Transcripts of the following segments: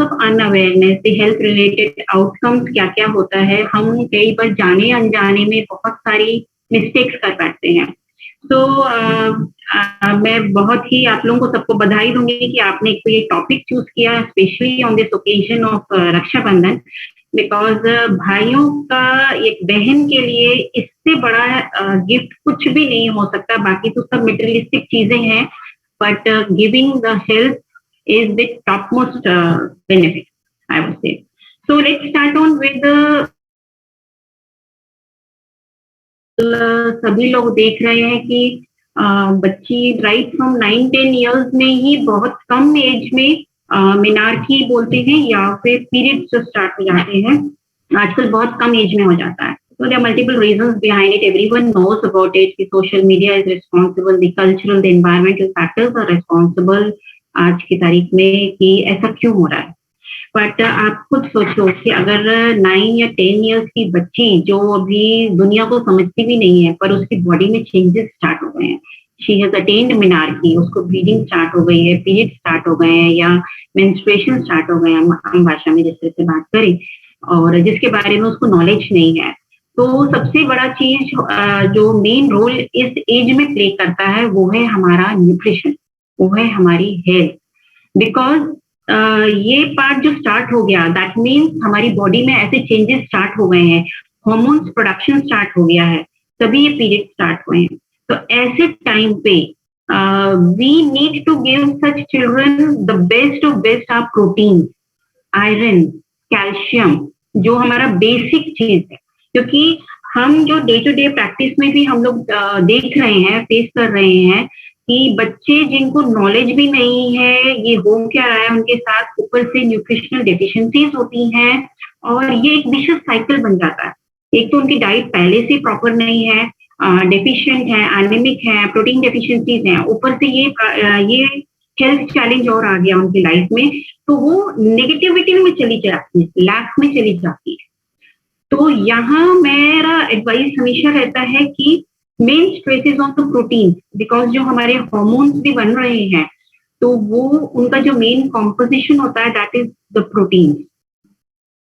Of unawareness, the health related outcomes क्या-क्या होता है, हम कई बार जाने-अनजाने में बहुत सारी मिस्टेक्स कर बैठते हैं। तो मैं बहुत ही आप लोगों को सबको बधाई दूँगी कि आपने एक तो ये टॉपिक चूज़ किया specially on this occasion of Rakshabandhan, because भाइयों का एक बहन के लिए इससे बड़ा गिफ्ट कुछ भी नहीं हो सकता, बाकी तो सब मटेरियलिस्टिक चीज़ें हैं, but giving the health is the topmost benefit, I would say. So let's start on with the सभी लोग देख रहे हैं कि बच्ची राइट फ्रॉम 9-10 इयर्स में ही बहुत कम एज में मेनार्की बोलते हैं या फिर पीरियड्स स्टार्ट हो जाते हैं। आजकल बहुत कम एज में हो जाता है। So there are multiple reasons behind it. Everyone knows about it. The social media is responsible. The cultural, the environmental factors are responsible. आज की तारीख में कि ऐसा क्यों हो रहा है। बट आप खुद सोचो कि अगर 9 या 10 इयर्स की बच्ची जो अभी दुनिया को समझती भी नहीं है, पर उसकी बॉडी में चेंजेस स्टार्ट हो गए हैं, शी हैज अटेन्ड मेनार्की, उसको ब्लीडिंग स्टार्ट हो गई है, पीरियड स्टार्ट हो गए हैं या मेंस्ट्रुएशन स्टार्ट हो गए हैं, आम भाषा में जिस तरह से बात करें, और जिसके बारे में उसको नॉलेज नहीं है, तो सबसे बड़ा चीज जो मेन रोल इस एज में प्ले करता है वो है हमारा न्यूट्रिशन, वो है हमारी हेल्थ। बिकॉज ये पार्ट जो स्टार्ट हो गया, दैट मीन्स हमारी बॉडी में ऐसे चेंजेस स्टार्ट हो गए हैं, हार्मोन्स प्रोडक्शन स्टार्ट हो गया है, तभी ये पीरियड स्टार्ट हुए हैं। तो ऐसे टाइम पे we need to give such children the best of best of protein, iron, calcium, जो हमारा बेसिक चीज है, क्योंकि हम जो डे टू डे प्रैक्टिस में भी हम लोग देख रहे हैं, फेस कर रहे हैं कि बच्चे जिनको नॉलेज भी नहीं है ये हो क्या रहा है उनके साथ, ऊपर से न्यूट्रिशनल डेफिशिएंसीज होती हैं और ये एक विशियस साइकिल बन जाता है। एक तो उनकी डाइट पहले से प्रॉपर नहीं है, डेफिशिएंट है, एनीमिक है, प्रोटीन डेफिशिएंसीज हैं, ऊपर से ये हेल्थ चैलेंज और आ गया उनकी लाइफ में, तो वो नेगेटिविटी में चली जाती है, लैक में चली जाती है। तो यहाँ मेरा एडवाइस हमेशा रहता है कि main stress is on the protein, because जो हमारे हार्मोन्स भी बन रहे हैं तो वो उनका जो मेन कॉम्पोजिशन होता है दैट इज द प्रोटीन,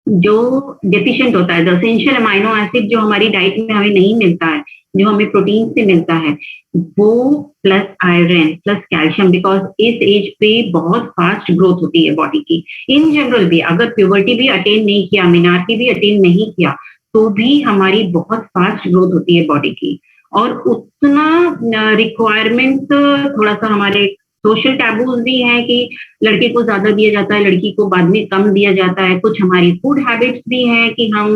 जो डेफिशिएंट होता है, द एसेंशियल अमाइनो एसिड जो हमारी डाइट में हमें नहीं मिलता है, जो हमें प्रोटीन से मिलता है, वो plus iron plus calcium, because इस एज पे बहुत फास्ट ग्रोथ होती है बॉडी की। इन जनरल भी अगर प्यूबर्टी भी अटेन नहीं किया, मेनार्की भी अटेन नहीं किया, तो भी हमारी बहुत फास्ट ग्रोथ होती है बॉडी की, और उतना रिक्वायरमेंट थोड़ा सा हमारे सोशल टैबूज भी हैं कि लड़के को ज्यादा दिया जाता है, लड़की को बाद में कम दिया जाता है। कुछ हमारी फूड हैबिट्स भी हैं कि हम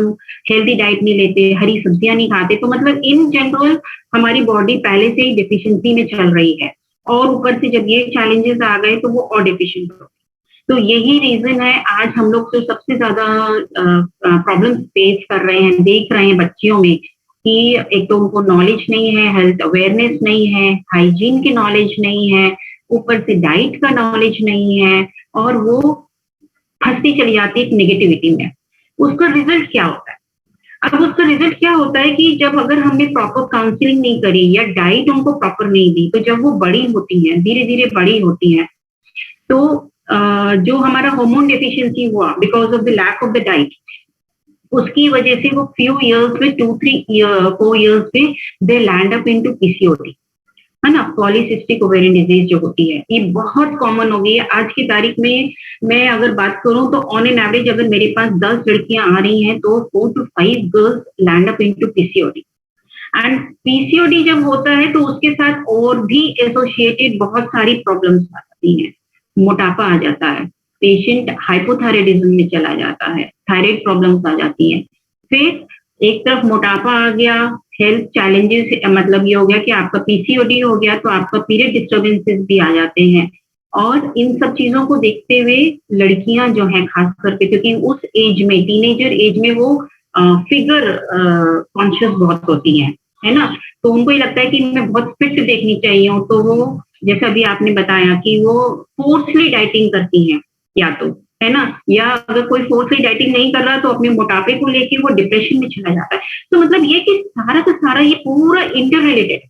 हेल्दी डाइट नहीं लेते, हरी सब्जियां नहीं खाते, तो मतलब इन जनरल हमारी बॉडी पहले से ही डिफिशिएंसी में चल रही है, और ऊपर से जब ये चैलेंजेस आ गए तो वो और डिफिशिएंट हो। तो यही रीजन है आज हम लोग जो सबसे ज्यादा प्रॉब्लम फेस कर रहे हैं, देख रहे हैं बच्चियों में, कि एक तो उनको नॉलेज नहीं है, हेल्थ अवेयरनेस नहीं है, हाइजीन की नॉलेज नहीं है, ऊपर से डाइट का नॉलेज नहीं है, और वो फंसती चली जाती है एक नेगेटिविटी में। उसका रिजल्ट क्या होता है? अब उसका रिजल्ट क्या होता है कि जब अगर हमने प्रॉपर काउंसलिंग नहीं करी या डाइट उनको प्रॉपर नहीं दी, तो जब वो बड़ी होती हैं, धीरे धीरे बड़ी होती हैं, तो जो हमारा हार्मोन डेफिशिएंसी हुआ because of the lack of the diet, उसकी वजह से वो फ्यू इयर्स में 2-3-4 इयर्स में दे लैंड अप इनटू पीसीओडी, है ना, पॉलीसिस्टिक ओवेरियन डिजीज जो होती है, ये बहुत कॉमन हो गई है आज की तारीख में। मैं अगर बात करूं तो ऑन एन एवरेज अगर मेरे पास 10 लड़कियां आ रही हैं तो 4 to 5 girls land up into PCOD. And PCOD जब होता है तो उसके साथ और भी एसोसिएटेड बहुत सारी प्रॉब्लम्स आ जाती हैं, मोटापा आ जाता है, पेशेंट हाइपोथायराइडिज्म में चला जाता है, थायराइड प्रॉब्लम्स आ जाती हैं, फिर एक तरफ मोटापा आ गया, हेल्थ चैलेंजेस, मतलब ये हो गया कि आपका पीसीओडी हो गया तो आपका पीरियड डिस्टर्बेंसेस भी आ जाते हैं। और इन सब चीजों को देखते हुए लड़कियां जो हैं खास करके, क्योंकि उस एज में, टीनेजर एज में, वो फिगर कॉन्शियस बहुत होती हैं, है ना, तो उनको ये लगता है कि मैं बहुत फिट देखनी चाहिए हूँ, तो वो जैसा अभी आपने बताया कि वो फोर्सली डाइटिंग करती हैं, या तो, है ना, या अगर कोई फोर्सली डाइटिंग नहीं कर रहा तो अपने मोटापे को लेके वो डिप्रेशन में चला जाता है। तो मतलब ये कि सारा का सारा ये पूरा इंटर रिलेटेड,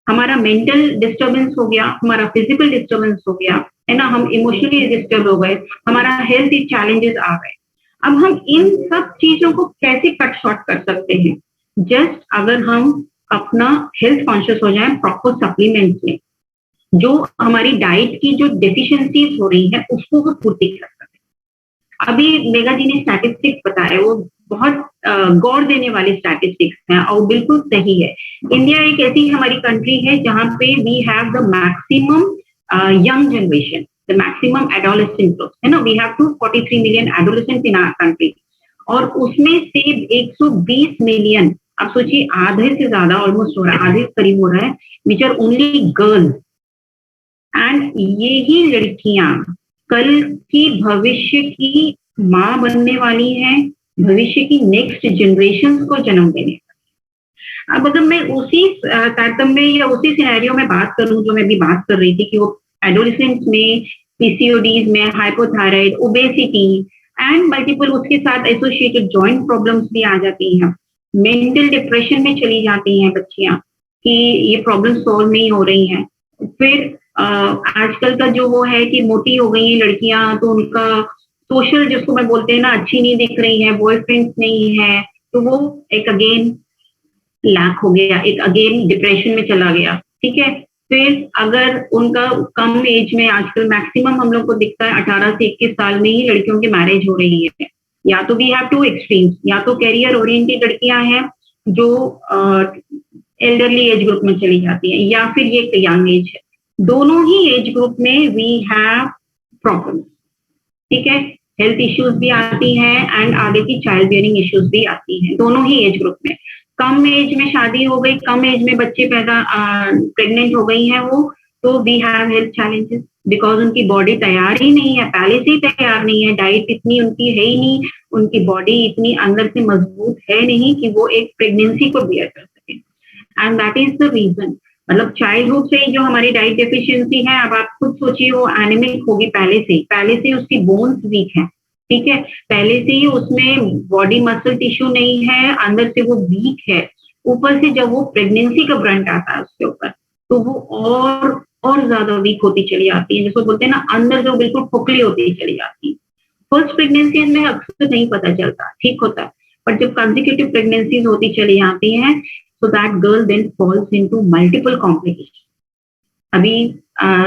हमारा मेंटल डिस्टर्बेंस हो गया, हमारा फिजिकल डिस्टर्बेंस हो गया, है ना, हम इमोशनली डिस्टर्ब हो गए, हमारा हेल्थ चैलेंजेस आ गए। अब हम इन सब चीजों को कैसे कट शॉर्ट कर सकते हैं? जस्ट अगर हम अपना हेल्थ कॉन्शियस हो जाए, प्रॉपर सप्लीमेंट्स में जो हमारी डाइट की जो डेफिशिएंसीज हो रही है उसको वो पूर्ति कर सकते हैं। अभी मेगा जी ने स्टैटिस्टिक्स बताए, वो बहुत गौर देने वाले स्टैटिस्टिक्स हैं और बिल्कुल सही है। इंडिया एक ऐसी हमारी कंट्री है जहां पे we have the maximum young generation, the maximum adolescent group, है ना, we have 243 million adolescent in our country, और उसमें से 120 मिलियन, आप सोचिए आधे से ज्यादा ऑलमोस्ट हो रहा है, आधे करीब हो रहा है, which are only girls. And ये ही लड़कियां कल की भविष्य की माँ बनने वाली हैं, भविष्य की नेक्स्ट जनरेशन को जन्म देने। अब अगर मैं उसी तारतम्य या उसी सिनेरियो में बात करूं जो मैं अभी बात कर रही थी कि वो एडोलेसेंट्स में पीसीओडीज में हाइपोथायराइड, ओबेसिटी एंड मल्टीपल उसके साथ एसोसिएटेड जॉइंट प्रॉब्लम्स भी आ जाती हैं, मेंटल डिप्रेशन में चली जाती हैं बच्चियां कि ये प्रॉब्लम सॉल्व नहीं हो रही हैं। फिर आजकल का जो वो है कि मोटी हो गई हैं लड़कियां, तो उनका सोशल जिसको मैं बोलते हैं ना, अच्छी नहीं दिख रही है, बॉयफ्रेंड्स नहीं है, तो वो एक अगेन लैक हो गया, एक अगेन डिप्रेशन में चला गया। ठीक है, फिर अगर उनका कम एज में, आजकल मैक्सिमम हम लोग को दिखता है 18 से 21 साल में ही लड़कियों की मैरिज हो रही है। या तो वी हैव टू एक्सट्रीम्स, या तो कैरियर ओरिएंटेड लड़कियां हैं जो एल्डरली एज ग्रुप में चली जाती है, या फिर ये यंग एज है। दोनों ही एज ग्रुप में वी हैव प्रॉब्लम। ठीक है, हेल्थ इश्यूज भी आती हैं एंड आगे की चाइल्ड बियरिंग इश्यूज भी आती हैं, दोनों ही एज ग्रुप में। कम एज में शादी हो गई, कम एज में बच्चे पैदा प्रेग्नेंट हो गई हैं वो, तो we have health challenges because उनकी बॉडी तैयार ही नहीं है, पहले से ही तैयार नहीं है, डाइट इतनी उनकी है ही नहीं, उनकी बॉडी इतनी अंदर से मजबूत है नहीं कि वो एक प्रेगनेंसी को बियर कर सके। And that is the reason, मतलब चाइल्डहुड से ही जो हमारी डाइट डेफिशिएंसी है, अब आप खुद सोचिए वो एनीमिक होगी पहले से उसकी बोन्स वीक है। ठीक है, पहले से ही उसमें बॉडी मसल टिश्यू नहीं है, अंदर से वो वीक है, ऊपर से जब वो प्रेगनेंसी का ब्रंट आता है उसके ऊपर, तो वो और ज्यादा वीक होती चली जाती है, जिसको बोलते हैं ना अंदर जो बिल्कुल खोखली होती चली जाती है। फर्स्ट प्रेगनेंसी में अक्सर नहीं पता चलता, ठीक होता है, पर जब कंसेक्यूटिव प्रेगनेंसीज होती चली जाती हैं, so that girl then falls into multiple complications. अभी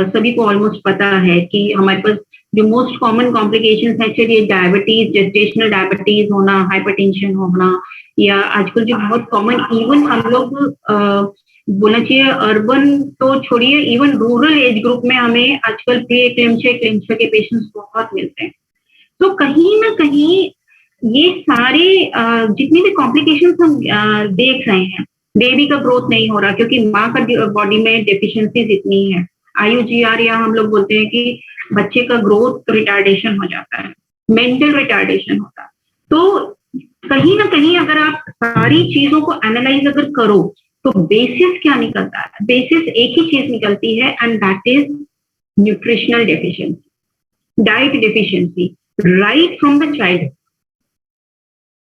सभी को ऑलमोस्ट पता है कि हमारे पास जो मोस्ट कॉमन कॉम्प्लिकेशंस है, चलिए डायबिटीज, जेस्टेशनल डायबिटीज होना, हाइपरटेंशन होना, या आजकल जो बहुत कॉमन, इवन हम लोग बोलना चाहिए अर्बन तो छोड़िए, इवन रूरल एज ग्रुप में हमें आजकल प्री एक्लेम्शिया के पेशेंट्स बहुत मिलते हैं। तो कहीं ना कहीं ये सारे जितनी भी कॉम्प्लिकेशंस हम देख रहे हैं, बेबी का ग्रोथ नहीं हो रहा क्योंकि माँ का बॉडी में डेफिशिएंसीज इतनी है, IUGR, या हम लोग बोलते हैं कि बच्चे का ग्रोथ रिटार्डेशन हो जाता है, मेंटल रिटार्डेशन होता है। तो कहीं ना कहीं अगर आप सारी चीजों को एनालाइज अगर करो तो बेसिस क्या निकलता है? बेसिस एक ही चीज निकलती है and that is nutritional deficiency, diet deficiency right from the child.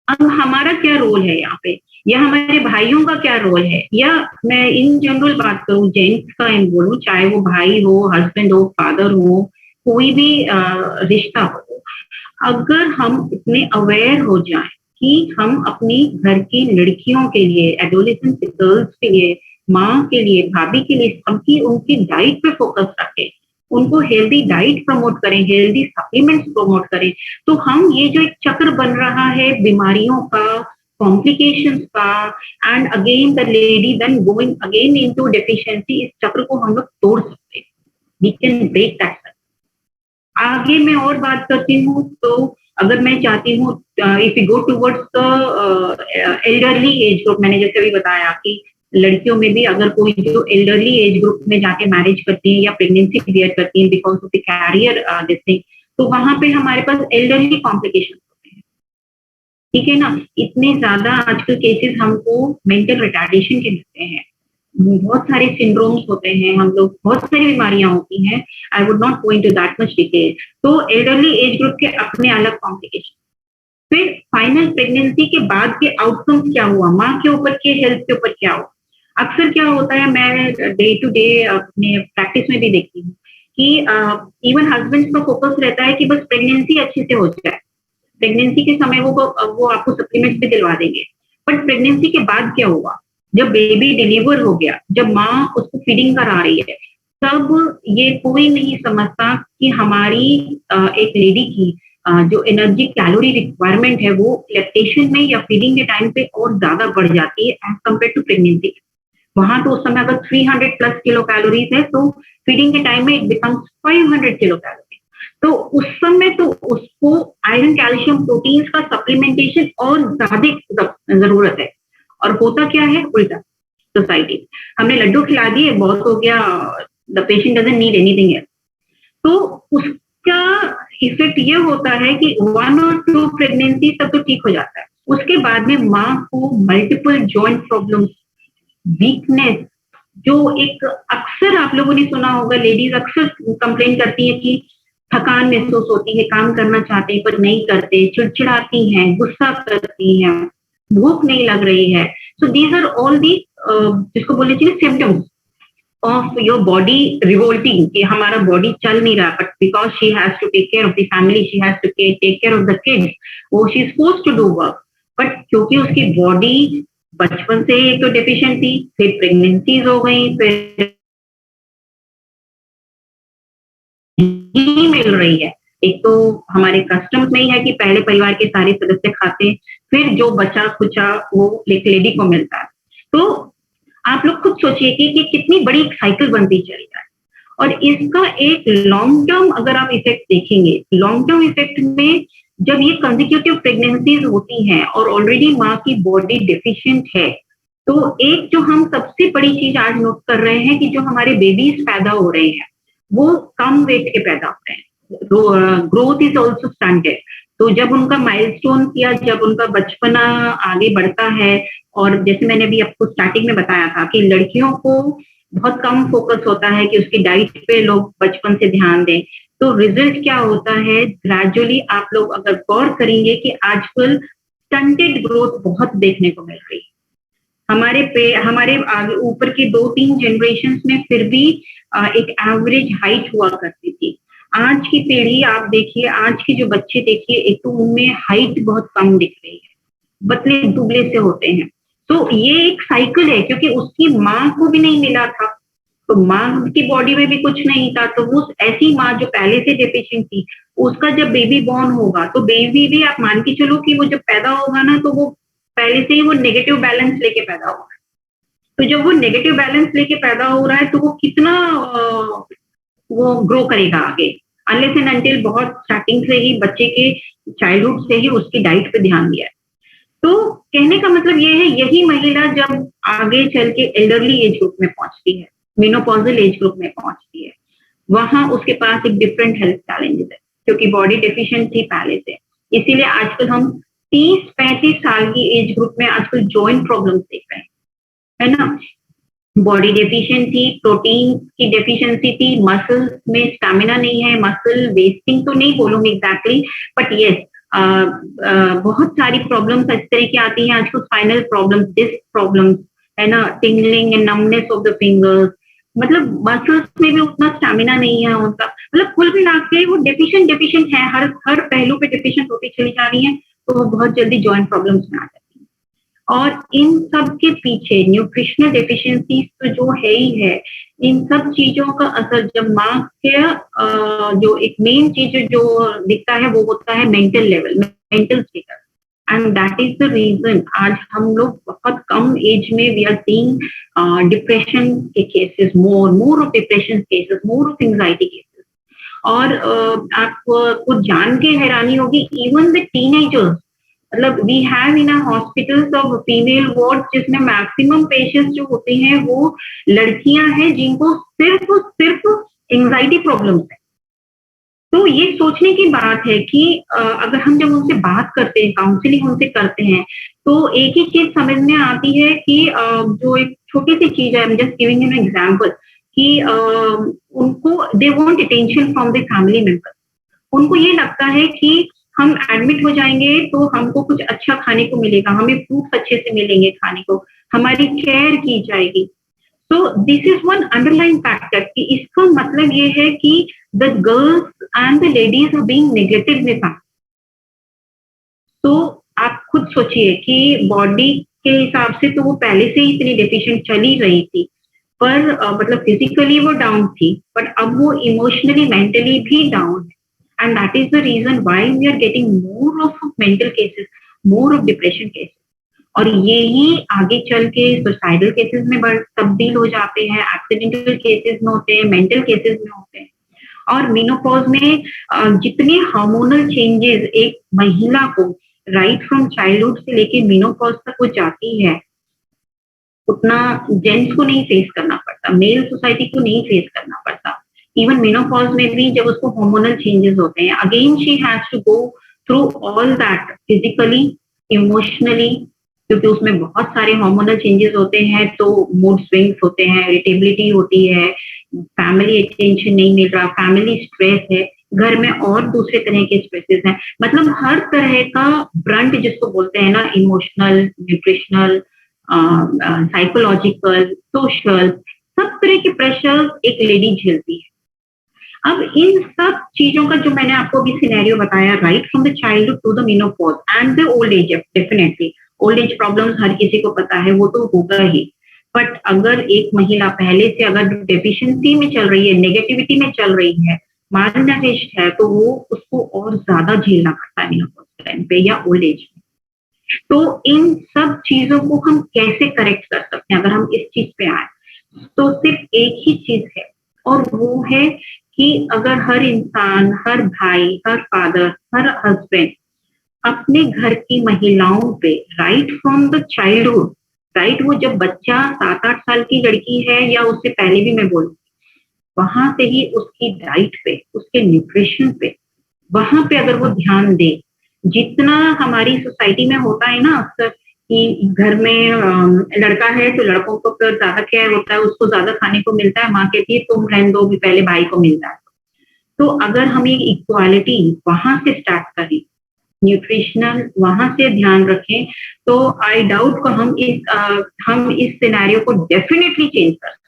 अब हमारा क्या रोल है यहाँ पे, या हमारे भाइयों का क्या रोल है, या मैं इन जनरल बात करूं जेंट्स का इन बोलूं, चाहे वो भाई हो, हस्बैंड हो, फादर हो, कोई भी रिश्ता हो, अगर हम इतने अवेयर हो जाएं कि हम अपनी घर की लड़कियों के लिए, एडोलेसेंट गर्ल्स के लिए, माँ के लिए, भाभी के लिए, सबकी उनकी डाइट पे फोकस रखें, उनको हेल्दी डाइट प्रमोट करें, हेल्दी सप्लीमेंट्स प्रमोट करें, तो हम ये जो एक चक्र बन रहा है बीमारियों का, कॉम्प्लिकेशंस का, and again the lady then going again into deficiency, इस चक्र को हम लोग तोड़ सकते हैं। We can break that. आगे मैं और बात करती हूँ, तो अगर मैं चाहती हूँ if you go towards the elderly age group, मैंने जैसे अभी बताया कि लड़कियों में भी अगर कोई जो एल्डरली एज ग्रुप में जाके मैरिज करती है या प्रेगनेंसी बियर करती है because of the carrier this thing, तो वहां पे हमारे पास एल्डरली कॉम्प्लिकेशन होते हैं। ठीक है ना, इतने ज्यादा आजकल केसेस हमको मेंटल रिटार्डेशन के मिलते हैं, बहुत सारे सिंड्रोम्स होते हैं, हम लोग बहुत सारी बीमारियां होती हैं, I would not go into that much detail. तो एल्डरली एज ग्रुप के अपने अलग कॉम्प्लिकेशन। फिर फाइनल प्रेगनेंसी के बाद के आउटकम्स क्या हुआ, माँ के ऊपर के हेल्थ के ऊपर क्या हुआ। अक्सर क्या होता है, मैं डे टू डे अपने प्रैक्टिस में भी देखती हूँ कि इवन हस्बैंड का फोकस रहता है कि बस प्रेगनेंसी अच्छे से हो जाए, प्रेगनेंसी के समय वो आपको सप्लीमेंट्स भी दिलवा देंगे, बट प्रेगनेंसी के बाद क्या हुआ, जब बेबी डिलीवर हो गया, जब माँ उसको फीडिंग करा रही है, तब ये कोई नहीं समझता कि हमारी एक लेडी की जो एनर्जी कैलोरी रिक्वायरमेंट है वो लैक्टेशन में या फीडिंग के टाइम पे और ज्यादा बढ़ जाती है एज कम्पेयर टू प्रेगनेंसी। वहां तो उस समय अगर 300 प्लस किलो कैलोरीज है तो फीडिंग के टाइम में इट बिकम्स 500 किलो कैलोरी। तो उस समय तो उसको आयरन कैल्शियम प्रोटीन्स का सप्लीमेंटेशन और ज्यादा जरूरत है, और होता क्या है उल्टा, सोसाइटी हमने लड्डू खिला दिए बहुत हो गया, the patient doesn't need anything else. तो उसका इफेक्ट ये होता है कि 1 और 2 प्रेगनेंसी तक तो ठीक हो जाता है, उसके बाद में माँ को मल्टीपल जॉइंट प्रॉब्लम्स, वीकनेस, जो एक अक्सर आप लोगों ने सुना होगा, लेडीज अक्सर कंप्लेन करती है कि थकान महसूस होती है, काम करना चाहते हैं पर नहीं करते, चिड़चिड़ाती हैं, गुस्सा करती हैं, भूख नहीं लग रही है। So these are all the जिसको बोलना चाहिए symptoms of your body revolting, कि हमारा बॉडी चल नहीं रहा, but because she has to take care of the family, she has to take care of the kids, वो she is forced to do work, but क्योंकि उसकी body बचपन से एक तो डेफिशिएंट थी, फिर प्रेगनेंसीज हो गई, फिर नहीं मिल रही है। एक तो हमारे कस्टम्स में ही है कि पहले परिवार के सारे सदस्य खाते हैं, फिर जो बचा खुचा वो एक लेडी को मिलता है। तो आप लोग खुद सोचिए कि कितनी बड़ी साइकिल बनती चली जाए, और इसका एक लॉन्ग टर्म अगर आप इफेक्ट देखेंगे, लॉन्ग टर्म इफेक्ट में जब ये कंसेक्यूटिव प्रेगनेंसीज होती हैं और ऑलरेडी माँ की बॉडी डेफिशिएंट है, तो एक जो हम सबसे बड़ी चीज आज नोट कर रहे हैं कि जो हमारे बेबीज पैदा हो रहे हैं वो कम वेट के पैदा हो रहे हैं, ग्रोथ इज ऑल्सो स्टंटेड। तो जब उनका माइलस्टोन या जब उनका बचपना आगे बढ़ता है, और जैसे मैंने अभी आपको स्टार्टिंग में बताया था कि लड़कियों को बहुत कम फोकस होता है कि उसकी डाइट पे लोग बचपन से ध्यान दें, तो रिजल्ट क्या होता है, ग्रेजुअली आप लोग अगर गौर करेंगे कि आजकल स्टंटेड ग्रोथ बहुत देखने को मिल रही है। हमारे आगे ऊपर की 2-3 जनरेशन में फिर भी एक एवरेज हाइट हुआ करती थी। आज की पीढ़ी आप देखिए, आज के जो बच्चे देखिए, एक तो उनमें हाइट बहुत कम दिख रही है, पतले दुबले से होते हैं। तो ये एक साइकिल है, क्योंकि उसकी माँ को भी नहीं मिला था, तो माँ की बॉडी में भी कुछ नहीं था, तो वो ऐसी माँ जो पहले से डेफिशिएंट थी, उसका जब बेबी बॉर्न होगा तो बेबी भी आप मान के चलो कि वो जब पैदा होगा ना, तो वो पहले से ही वो नेगेटिव बैलेंस लेके पैदा होगा। तो जब वो नेगेटिव बैलेंस लेके पैदा हो रहा है तो वो कितना वो ग्रो करेगा आगे, अनलेस एंड अनटिल बहुत स्टार्टिंग से ही बच्चे के चाइल्डहुड से ही उसकी डाइट पे ध्यान दिया है। तो कहने का मतलब ये है, यही महिला जब आगे चल के एल्डरली एज ग्रुप में पहुंचती है, मेनोपॉजल एज ग्रुप में पहुंचती है, वहां उसके पास एक डिफरेंट हेल्थ चैलेंजेस है, क्योंकि बॉडी डेफिशिएंट थी पहले से। इसीलिए आजकल हम 30-35 साल की एज ग्रुप में आजकल जॉइंट प्रॉब्लम्स देख रहे हैं, है ना। बॉडी डेफिशिएंट थी, प्रोटीन की डेफिशिएंसी थी, मसल में स्टैमिना नहीं है, मसल वेस्टिंग तो नहीं बोलूंगी एग्जैक्टली, बट यस बहुत सारी प्रॉब्लम्स इस तरह की आती हैं आजकल, स्पाइनल प्रॉब्लम्स, डिस्क प्रॉब्लम्स, है ना, tingling and numbness of the fingers, मतलब मसल्स में भी उतना स्टैमिना नहीं है उनका, मतलब कुल मिला के वो डेफिशिएंट है, हर पहलू पे डेफिशिएंट होती चली जा रही है, तो वो बहुत जल्दी जॉइंट प्रॉब्लम्स में आ जाती है। और इन सब के पीछे न्यूट्रिशनल डेफिशिएंसीज तो जो है ही है, इन सब चीजों का असर जब माँ के जो एक मेन चीज जो दिखता है वो होता है mental level, mental status, and that is the reason आज हम लोग बहुत कम एज में वी आर सीइंग डिप्रेशन के cases, more of depression cases, more of anxiety cases. और आपको जान के हैरानी होगी, इवन द टीनेजर्स, मतलब we have in hospitals of female ward जिसमें मैक्सिमम पेशेंट्स जो होते हैं वो लड़कियां हैं जिनको सिर्फ एंजाइटी प्रॉब्लम्स है। तो ये सोचने की बात है कि अगर हम जब उनसे बात करते हैं, काउंसलिंग उनसे करते हैं, तो एक ही चीज समझ में आती है कि जो एक छोटी सी चीज है, I am just giving you an example, कि उनको they want attention from the family member. उनको ये लगता है कि हम एडमिट हो जाएंगे तो हमको कुछ अच्छा खाने को मिलेगा, हमें फ्रूट्स अच्छे से मिलेंगे खाने को, हमारी केयर की जाएगी। So this is one underline factor कि इसका मतलब ये है कि the girls and the ladies are being neglected in family. तो आप खुद सोचिए कि बॉडी के हिसाब से तो वो पहले से ही इतनी डेफिशिएंट चली रही थी, पर मतलब फिजिकली वो डाउन थी, बट अब वो इमोशनली मेंटली भी डाउन है, and that is the reason why we are getting more of mental cases, more of depression cases. और यही आगे चल के सुसाइडल केसेस में तब्दील हो जाते हैं, एक्सीडेंटल केसेस में होते हैं, मेंटल केसेस में होते हैं। और मेनोपॉज में जितने हार्मोनल चेंजेस एक महिला को राइट फ्रॉम चाइल्डहुड से लेके मेनोपॉज तक वो जाती है, उतना जेंट्स को नहीं फेस करना पड़ता, मेल सोसाइटी को नहीं फेस करना पड़ता। इवन मेनोपॉज में भी जब उसको हार्मोनल चेंजेस होते हैं, again she has to go through all that physically, emotionally, क्योंकि उसमें बहुत सारे हार्मोनल चेंजेस होते हैं, तो मूड स्विंग्स होते हैं, इरिटेबिलिटी होती है, फैमिली अटेंशन नहीं मिल रहा, फैमिली स्ट्रेस है, घर में और दूसरे तरह के स्ट्रेसेस हैं, मतलब हर तरह का ब्रंट जिसको बोलते हैं ना, इमोशनल, न्यूट्रिशनल, साइकोलॉजिकल, सोशल, सब तरह के प्रेशर एक लेडी झेलती है। अब इन सब चीजों का जो मैंने आपको अभी सिनेरियो बताया, right from the childhood to the menopause and the old age, definitely old age problems हर किसी को पता है, वो तो होगा ही। बट अगर एक महिला पहले से अगर डेफिशिएंसी में चल रही है, नेगेटिविटी में चल रही है, मालनरिश्ड है, तो वो उसको और ज्यादा झेलना पड़ता है मेनोपॉज टाइम पे या ओल्ड एज में। तो इन सब चीजों को हम कैसे करेक्ट कर सकते हैं? अगर हम इस चीज पे आए तो सिर्फ एक ही चीज है, और वो है कि अगर हर इंसान, हर भाई, हर फादर, हर हस्बैंड अपने घर की महिलाओं पे right from the childhood, right, वो जब बच्चा 7-8 साल की लड़की है या उससे पहले भी मैं बोलूँ, वहां से ही उसकी डाइट पे, उसके न्यूट्रिशन पे, वहां पे अगर वो ध्यान दे, जितना हमारी सोसाइटी में होता है ना अक्सर कि घर में लड़का है तो लड़कों को फिर ज्यादा केयर होता है, उसको ज्यादा खाने को मिलता है, माँ कहती है तुम रहने दो भी, पहले भाई को मिलता है। तो अगर हम ये इक्वालिटी वहां से स्टार्ट करें, न्यूट्रिशनल वहां से ध्यान रखें, तो आई डाउट को हम इस सिनेरियो को डेफिनेटली चेंज कर सकते हैं।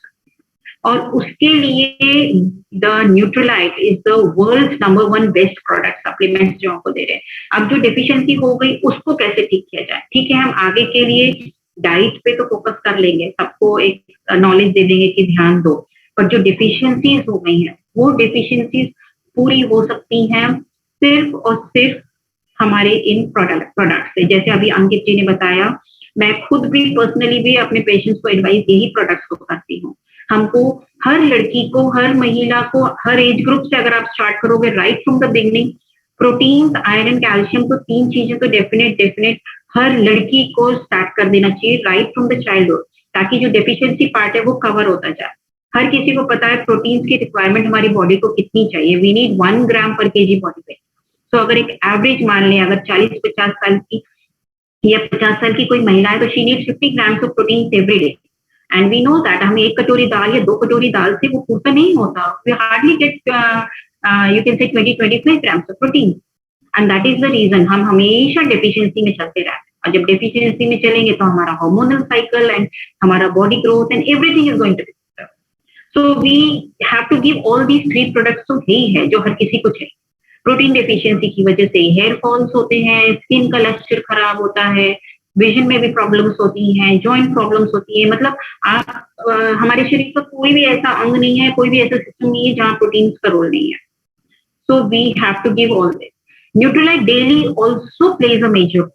और उसके लिए the Nutrilite is the world number 1 best product supplement जो आपको दे रहे हैं। अब जो डेफिशिएंसी हो गई उसको कैसे ठीक किया जाए? ठीक है, हम आगे के लिए डाइट पे तो फोकस कर लेंगे, सबको एक नॉलेज दे देंगे कि ध्यान दो, पर जो डेफिशिएंसीज हो गई हैं वो डेफिशिएंसीज पूरी हो सकती हैं सिर्फ और सिर्फ हमारे इन प्रोडक्ट से। जैसे अभी अंकित जी ने बताया, मैं खुद भी पर्सनली भी अपने पेशेंट्स को एडवाइस यही प्रोडक्ट्स को करती हूँ। हमको हर लड़की को, हर महिला को, हर एज ग्रुप से अगर आप स्टार्ट करोगे right from the beginning, protein, iron, calcium, तो 3 चीजें तो डेफिनेट हर लड़की को स्टार्ट कर देना चाहिए राइट फ्रॉम द चाइल्डहुड, ताकि जो डेफिशिएंसी पार्ट है वो कवर होता जाए। हर किसी को पता है प्रोटीन की रिक्वायरमेंट हमारी बॉडी को कितनी चाहिए, वी नीड 1 ग्राम पर केजी बॉडी वेट। तो अगर एक एवरेज मान लें, अगर 40-50 साल की या 50 साल की कोई महिला है, तो she needs 50 grams of protein every day, and we know that हमें 1 कटोरी दाल या 2 कटोरी दाल से वो पूरा नहीं होता, we hardly get you can say 20-25 grams of protein, and that is the reason हम हमेशा डेफिशिएंसी में चलते रहते हैं। और जब डेफिशिएंसी में चलेंगे तो हमारा हार्मोनल साइकिल एंड हमारा body growth and everything is going to be disturb. So we have to give all these 3 products, तो यही है जो हर किसी को चाहिए। प्रोटीन डेफिशिएंसी की वजह से हेयर फॉल्स होते हैं, स्किन का लस्टर खराब होता है, विजन में भी प्रॉब्लम्स होती हैं, जॉइंट प्रॉब्लम्स होती है, मतलब आप हमारे शरीर का कोई भी ऐसा अंग नहीं है, कोई भी ऐसा सिस्टम नहीं है जहाँ प्रोटीन का रोल नहीं है। So we have to give all this. Nutrilite daily also plays a major.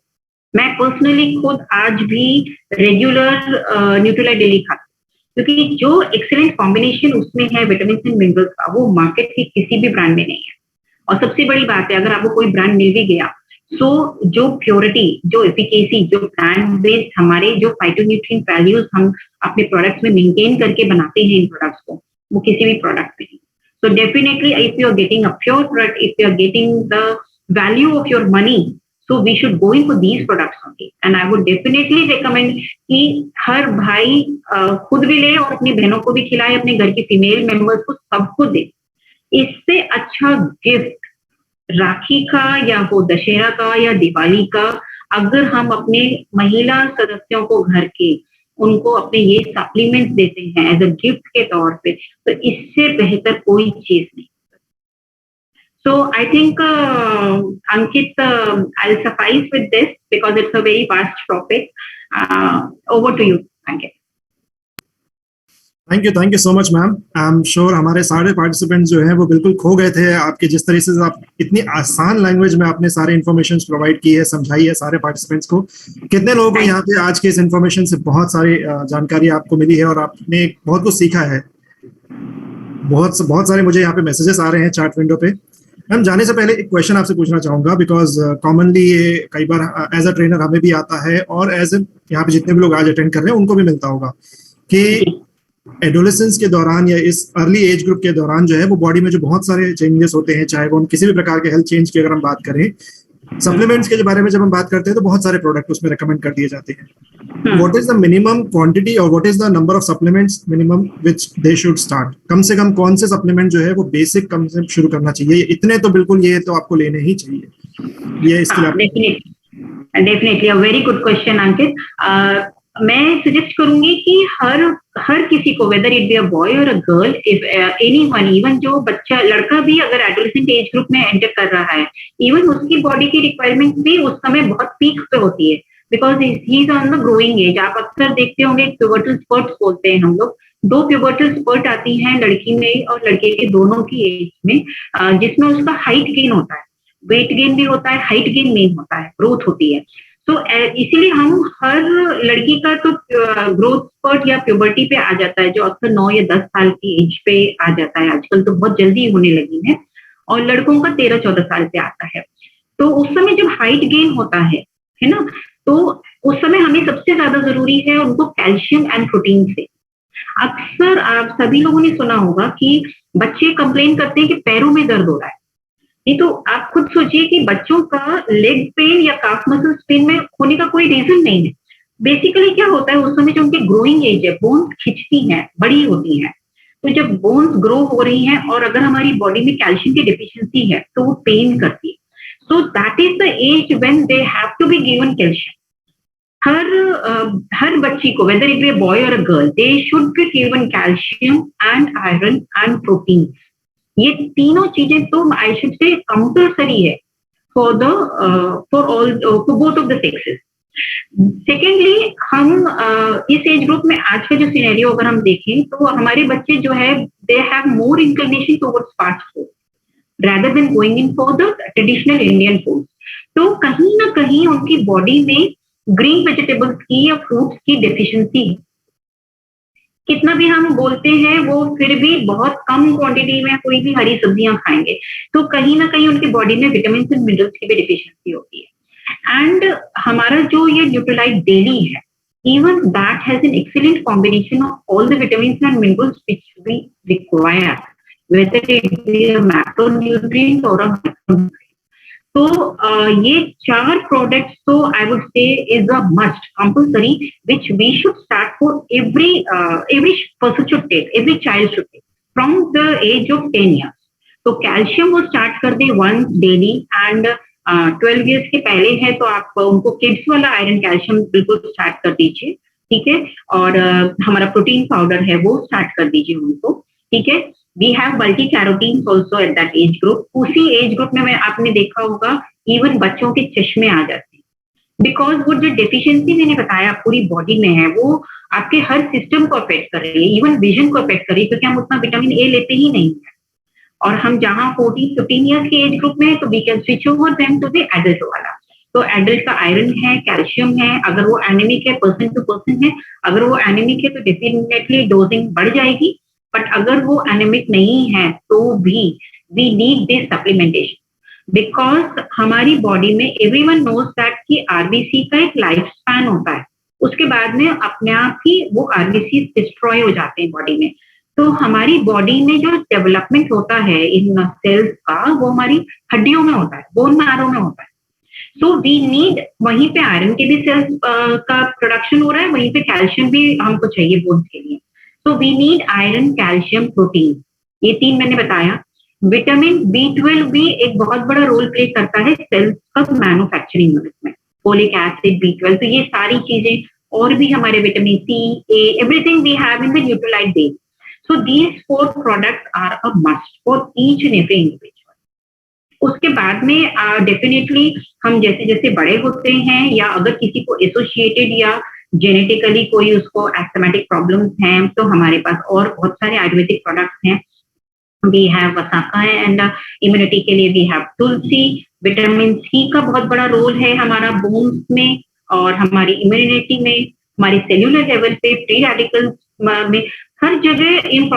मैं पर्सनली खुद आज भी रेगुलर न्यूट्रीलाइट डेली खाती हूँ, क्योंकि जो एक्सीलेंट कॉम्बिनेशन उसमें है विटामिन एंड मिनरल्स का, वो मार्केट के किसी भी ब्रांड में नहीं है। और सबसे बड़ी बात है, अगर आपको कोई ब्रांड मिल भी गया, सो जो प्योरिटी, जो एफिकेसी, जो प्लांट बेस्ड हमारे जो फाइटोन्यूट्रिएंट वैल्यूज हम अपने प्रोडक्ट्स में मेंटेन करके बनाते हैं इन प्रोडक्ट्स को, वो किसी भी प्रोडक्ट में नहीं। So definitely if you are getting a pure product, if you are getting the value of your money, so we should go in for these products only, and I would definitely recommend कि हर भाई खुद भी ले और अपनी बहनों को भी खिलाए, अपने घर की फीमेल मेंबर्स को सबको दे। इससे अच्छा गिफ्ट राखी का या वो दशहरा का या दिवाली का, अगर हम अपने महिला सदस्यों को घर के उनको अपने ये सप्लीमेंट्स देते हैं एज अ गिफ्ट के तौर पे, तो इससे बेहतर कोई चीज नहीं। So I think, Ankit, I'll suffice with this because it's a very vast topic. Over to you, Ankit. Thank you so much ma'am. I am sure हमारे सारे पार्टिसिपेंट्स जो हैं वो बिल्कुल खो गए थे आपके जिस तरीके से आप इतनी आसान लैंग्वेज में आपने सारे इन्फॉर्मेशन प्रोवाइड की है, समझाई है सारे पार्टिसिपेंट्स को। कितने लोगों को यहाँ पे आज के इस इन्फॉर्मेशन से बहुत सारी जानकारी आपको मिली है और आपने बहुत कुछ सीखा है। बहुत सारे मुझे यहाँ पे मैसेजेस आ रहे हैं चैट विंडो पे। मैम जाने से पहले एक क्वेश्चन आपसे पूछना चाहूंगा, बिकॉज कॉमनली ये कई बार एज अ ट्रेनर हमें भी आता है और एज यहाँ पे जितने भी लोग आज अटेंड कर रहे हैं उनको भी मिलता होगा कि एडोलेसेंस के दौरान या इस अर्ली एज ग्रुप के दौरान जो है वो बॉडी में जो बहुत सारे चेंजेस होते हैं, चाहे वो हम किसी भी प्रकार के हेल्थ चेंज की अगर हम बात करें, सप्लीमेंट्स के बारे में जब हम बात करते हैं तो बहुत सारे प्रोडक्ट उसमें रेकमेंड कर दिए जाते हैं। What is the minimum quantity और what is the number of supplements minimum which they should start? कम से कम कौन से सप्लीमेंट जो है वो बेसिक कम से शुरू करना चाहिए? इतने तो बिल्कुल ये तो आपको लेने ही चाहिए। ये इसके definitely a very good question Ankit. मैं सजेस्ट करूंगी कि हर किसी को, whether it be a boy or a girl, if anyone, even जो बच्चा लड़का भी अगर एडोलेसेंट एज ग्रुप में एंटर कर रहा है, इवन उसकी बॉडी की रिक्वायरमेंट भी उस समय बहुत पीक पे होती है, because he is on the growing age. आप अक्सर देखते होंगे प्यूबर्टल स्पर्ट्स बोलते हैं हम लोग, 2 प्यूबर्टल स्पर्ट आती हैं लड़की में और लड़के के दोनों की एज में, जिसमें उसका हाइट गेन होता है, वेट गेन भी होता है, हाइट गेन मेन होता है, ग्रोथ होती है। तो इसीलिए हम हर लड़की का तो ग्रोथ स्पर्ट या प्यूबर्टी पे आ जाता है, जो अक्सर 9 या 10 साल की एज पे आ जाता है, आजकल तो बहुत जल्दी होने लगी है, और लड़कों का 13-14 साल पे आता है। तो उस समय जब हाइट गेन होता है ना, तो उस समय हमें सबसे ज्यादा जरूरी है उनको कैल्शियम एंड प्रोटीन से। अक्सर आप सभी लोगों ने सुना होगा कि बच्चे कंप्लेन करते हैं कि पैरों में दर्द हो रहा है। नहीं तो आप खुद सोचिए कि बच्चों का लेग पेन या काफ मसल्स पेन में होने का कोई रीजन नहीं है। बेसिकली क्या होता है, उस समय जो उनकी ग्रोइंग एज है, बोन्स खिंचती हैं, बड़ी होती हैं, तो जब बोन्स ग्रो हो रही हैं और अगर हमारी बॉडी में कैल्शियम की डिफिशियंसी है तो वो पेन करती है। So that is the age when they have to be given calcium. हर बच्ची को, whether it be a boy or a girl, they should be given calcium and iron and protein. ये तीनों चीजें तो आई शुड से कंपल्सरी है for both of the sexes. Secondly, हम इस एज ग्रुप में आज का जो सिनेरियो अगर हम देखें तो हमारे बच्चे जो है they have more inclination towards fast food rather than going in for the traditional Indian food। तो कहीं ना कहीं उनकी बॉडी में ग्रीन वेजिटेबल्स की या फ्रूट्स की डेफिशिएंसी है। कितना भी हम बोलते हैं वो फिर भी बहुत कम क्वांटिटी में कोई भी हरी सब्जियां खाएंगे, तो कहीं ना कहीं उनकी बॉडी में विटामिन एंड मिनरल्स की भी डिफिशियंसी होती है। एंड हमारा जो ये न्यूट्रीलाइट डेली है, even that has an excellent combination of all the vitamin and minerals which we require, whether it be a macronutrient or a micronutrient। तो ये 4 प्रोडक्ट्स तो I would say is a must compulsory which we should start for every person should take, every child should take from the age of 10 years. तो calcium वो start कर दे once daily, and 12 years के पहले है तो आप उनको किड्स वाला आयरन कैल्शियम बिल्कुल स्टार्ट कर दीजिए, ठीक है। और हमारा प्रोटीन पाउडर है वो स्टार्ट कर दीजिए उनको, ठीक है। We have multi carotenes also at that age group। उसी एज ग्रुप में आपने देखा होगा इवन बच्चों के चश्मे आ जाते हैं, बिकॉज वो जो डेफिशिएंसी मैंने बताया पूरी बॉडी में है वो आपके हर सिस्टम को अफेक्ट कर रही है, इवन विजन को अफेक्ट कर रही है, क्योंकि हम उतना विटामिन ए लेते ही नहीं है। और हम जहाँ 14-15 ईयर्स के एज ग्रुप में है तो we can switch over them to the adult वाला। तो एडल्ट का आयरन है, कैल्शियम है, अगर वो एनीमिक है, पर्सन टू पर्सन है, अगर वो एनीमिक है तो डेफिनेटली डोजिंग बढ़ जाएगी, बट अगर वो एनेमिक नहीं है तो भी we need this supplementation, because हमारी बॉडी में एवरीवन नोज दैट कि आरबीसी का एक लाइफ स्पैन होता है, उसके बाद में अपने आप ही वो आरबीसी डिस्ट्रॉय हो जाते हैं बॉडी में। तो हमारी बॉडी में जो डेवलपमेंट होता है इन सेल्स का वो हमारी हड्डियों में होता है, बोन मैरो में होता है। सो वी नीड, वहीं पे आयरन के भी सेल्स का प्रोडक्शन हो रहा है, वहीं पे कैल्शियम भी हमको चाहिए बोन्स के लिए। तो we need iron, calcium, protein, ये 3 मैंने बताया। विटामिन B12 भी एक बहुत बड़ा रोल प्ले करता है सेल्स का मैन्युफैक्चरिंग यूनिट में, फोलिक एसिड, B12, तो ये सारी चीजें और भी हमारे vitamin C, A, everything we have in the Nutrilite base. So these 4 products are a must for each and every individual. उसके बाद में डेफिनेटली हम जैसे जैसे बड़े होते हैं या अगर किसी को एसोसिएटेड या जेनेटिकली कोई उसको एस्थमेटिक प्रॉब्लम्स हैं तो हमारे पास और बहुत सारे आयुर्वेदिक प्रोडक्ट्स हैं. We have Vasaka and immunity के लिए we have Tulsi. Vitamin C का बहुत बड़ा रोल है हमारा बोन्स में और हमारी इम्यूनिटी में, हमारे सेल्यूलर लेवल पे, फ्री रेडिकल्स में, हर जगह इन